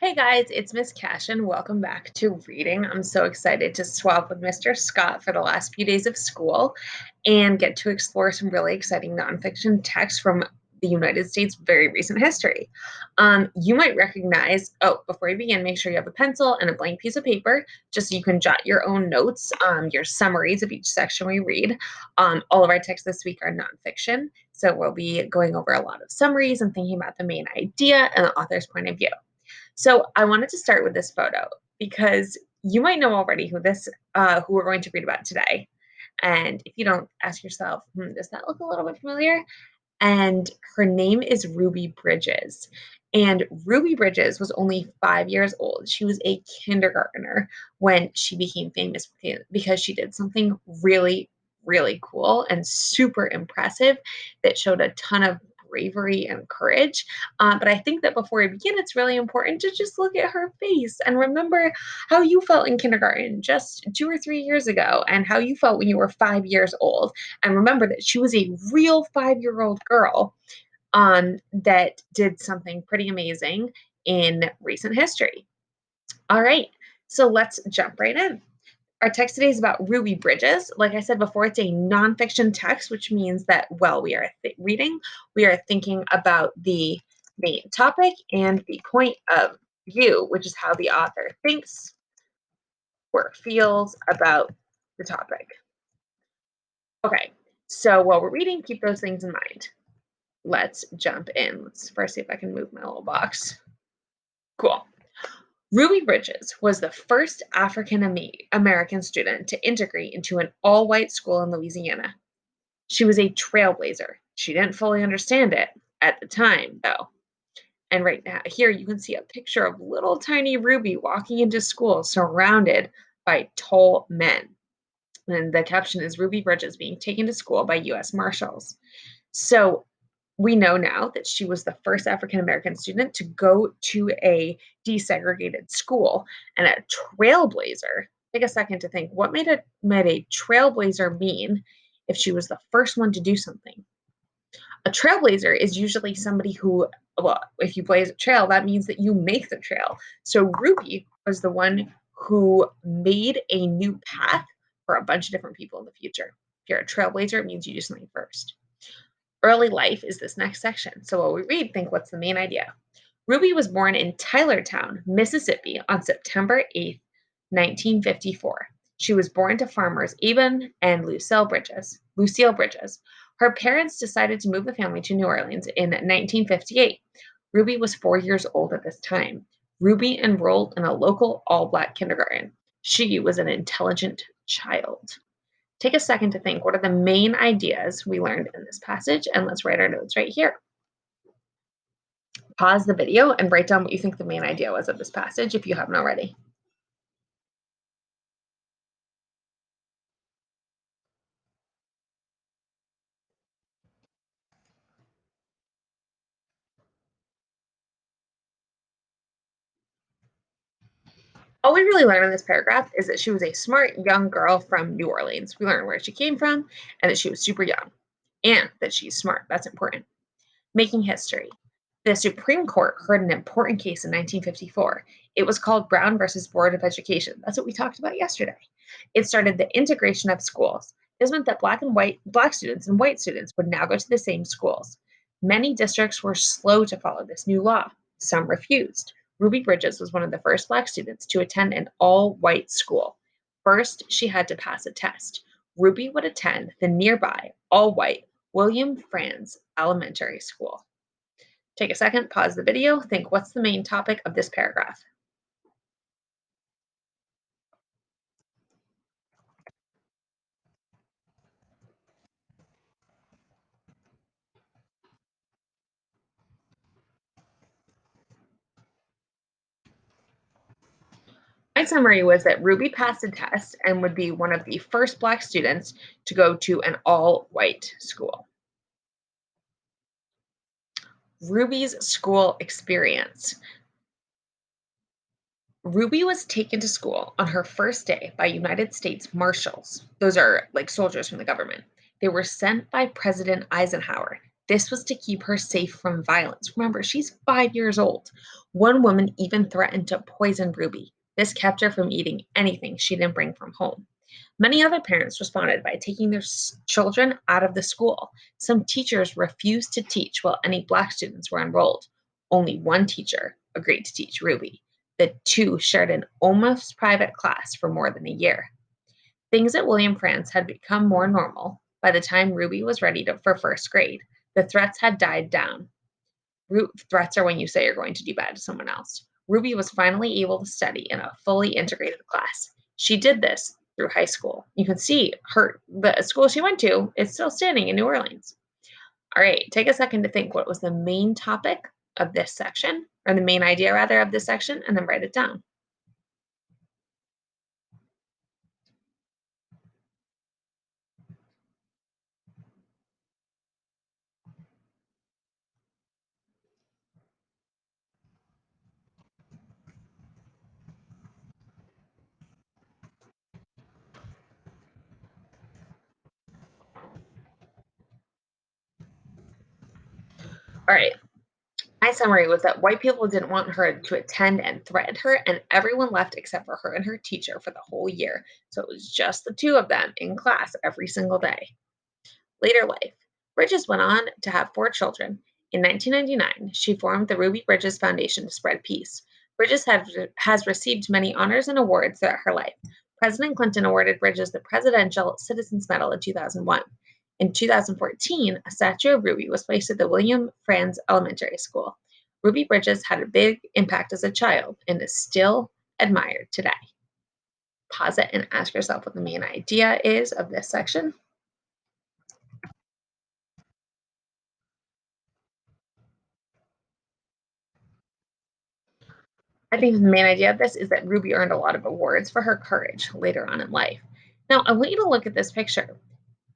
Hey guys, it's Miss Cash and welcome back to reading. I'm so excited to swap with Mr. Scott for the last few days of school and get to explore some really exciting nonfiction texts from the United States' very recent history. You might recognize, before we begin, make sure you have a pencil and a blank piece of paper just so you can jot your own notes, your summaries of each section we read. All of our texts this week are nonfiction, so we'll be going over a lot of summaries and thinking about the main idea and the author's point of view. So I wanted to start with this photo because you might know already who we're going to read about today. And if you don't, ask yourself, does that look a little bit familiar? And her name is Ruby Bridges. And Ruby Bridges was only 5 years old. She was a kindergartner when she became famous because she did something really, really cool and super impressive that showed a ton of bravery and courage. But I think that before we begin, it's really important to just look at her face and remember how you felt in kindergarten just 2 or 3 years ago and how you felt when you were 5 years old, and remember that she was a real 5-year-old girl that did something pretty amazing in recent history. All right, so let's jump right in. Our text today is about Ruby Bridges. Like I said before, it's a nonfiction text, which means that while we are reading, we are thinking about the main topic and the point of view, which is how the author thinks or feels about the topic. Okay, so while we're reading, keep those things in mind. Let's jump in. Let's first see if I can move my little box. Cool. Ruby Bridges was the first African American student to integrate into an all white school in Louisiana. She was a trailblazer. She didn't fully understand it at the time, though. And right now, here you can see a picture of little tiny Ruby walking into school surrounded by tall men. And the caption is Ruby Bridges being taken to school by US Marshals. So we know now that she was the first African American student to go to a desegregated school and a trailblazer. Take a second to think what made a trailblazer mean if she was the first one to do something. A trailblazer is usually somebody who, well, if you blaze a trail, that means that you make the trail. So Ruby was the one who made a new path for a bunch of different people in the future. If you're a trailblazer, it means you do something first. Early life is this next section. So while we read, think what's the main idea? Ruby was born in Tylertown, Mississippi on September 8th, 1954. She was born to farmers Eben and Lucille Bridges. Her parents decided to move the family to New Orleans in 1958. Ruby was 4 years old at this time. Ruby enrolled in a local all-black kindergarten. She was an intelligent child. Take a second to think what are the main ideas we learned in this passage, and let's write our notes right here. Pause the video and write down what you think the main idea was of this passage if you haven't already. All we really learn in this paragraph is that she was a smart young girl from New Orleans. We learn where she came from and that she was super young and that she's smart. That's important. Making history. The Supreme Court heard an important case in 1954. It was called Brown versus Board of Education. That's what we talked about yesterday. It started the integration of schools. This meant that black students and white students would now go to the same schools. Many districts were slow to follow this new law. Some refused. Ruby Bridges was one of the first black students to attend an all-white school. First, she had to pass a test. Ruby would attend the nearby all-white William Franz Elementary School. Take a second, pause the video, think what's the main topic of this paragraph? My summary was that Ruby passed a test and would be one of the first black students to go to an all-white school. Ruby's school experience. Ruby was taken to school on her first day by United States Marshals. Those are like soldiers from the government. They were sent by President Eisenhower. This was to keep her safe from violence. Remember, she's 5 years old. One woman even threatened to poison Ruby. This kept her from eating anything she didn't bring from home. Many other parents responded by taking their children out of the school. Some teachers refused to teach while any Black students were enrolled. Only one teacher agreed to teach Ruby. The two shared an almost private class for more than a year. Things at William France had become more normal by the time Ruby was ready for first grade. The threats had died down. Threats are when you say you're going to do bad to someone else. Ruby was finally able to study in a fully integrated class. She did this through high school. You can see the school she went to is still standing in New Orleans. All right, take a second to think what was the main topic of this section, or the main idea rather of this section, and then write it down. All right, my summary was that white people didn't want her to attend and threatened her, and everyone left except for her and her teacher for the whole year. So it was just the two of them in class every single day. Later life, Bridges went on to have 4 children. In 1999, she formed the Ruby Bridges Foundation to spread peace. Has received many honors and awards throughout her life. President Clinton awarded Bridges the Presidential Citizens Medal in 2001. In 2014, a statue of Ruby was placed at the William Franz Elementary School. Ruby Bridges had a big impact as a child and is still admired today. Pause it and ask yourself what the main idea is of this section. I think the main idea of this is that Ruby earned a lot of awards for her courage later on in life. Now, I want you to look at this picture.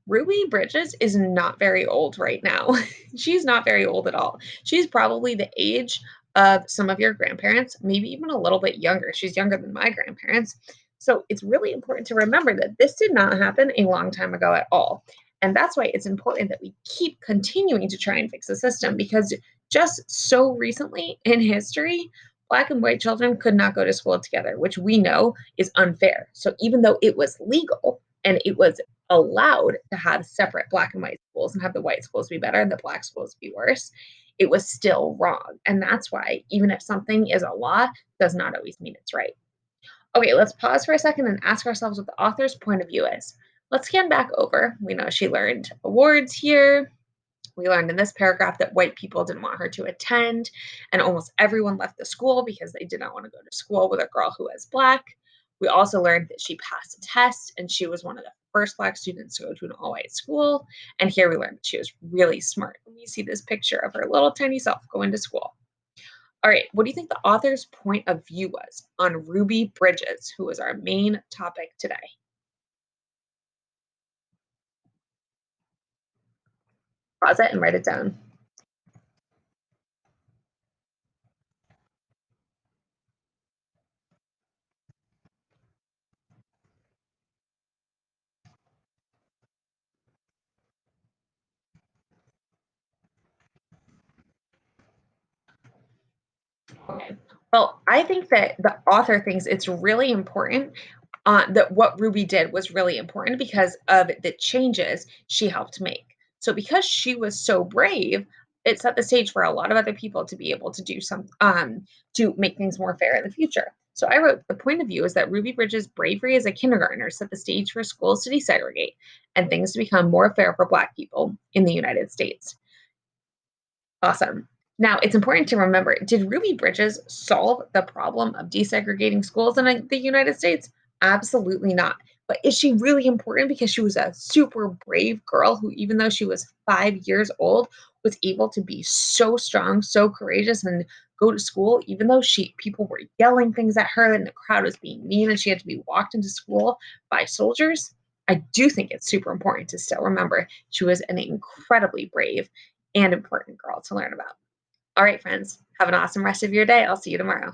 Ruby Bridges is not very old right now. She's not very old at all. She's probably the age of some of your grandparents, maybe even a little bit younger. She's younger than my grandparents. So it's really important to remember that this did not happen a long time ago at all. And that's why it's important that we keep continuing to try and fix the system because just so recently in history, Black and white children could not go to school together, which we know is unfair. So even though it was legal and it was allowed to have separate Black and white schools and have the white schools be better and the Black schools be worse, it was still wrong. And that's why, even if something is a law, does not always mean it's right. Okay, let's pause for a second and ask ourselves what the author's point of view is. Let's scan back over. We know she learned awards here. We learned in this paragraph that white people didn't want her to attend, and almost everyone left the school because they did not want to go to school with a girl who was Black. We also learned that she passed a test and she was one of the first Black students to go to an all white school. And here we learned that she was really smart. And we see this picture of her little tiny self going to school. All right, what do you think the author's point of view was on Ruby Bridges, who was our main topic today? Pause it and write it down. Okay. Well, I think that the author thinks it's really important that what Ruby did was really important because of the changes she helped make. So, because she was so brave, it set the stage for a lot of other people to be able to do to make things more fair in the future. So, I wrote the point of view is that Ruby Bridges' bravery as a kindergartner set the stage for schools to desegregate and things to become more fair for Black people in the United States. Awesome. Now, it's important to remember, did Ruby Bridges solve the problem of desegregating schools in the United States? Absolutely not. But is she really important because she was a super brave girl who, even though she was 5 years old, was able to be so strong, so courageous, and go to school, even though people were yelling things at her and the crowd was being mean and she had to be walked into school by soldiers? I do think it's super important to still remember she was an incredibly brave and important girl to learn about. All right, friends, have an awesome rest of your day. I'll see you tomorrow.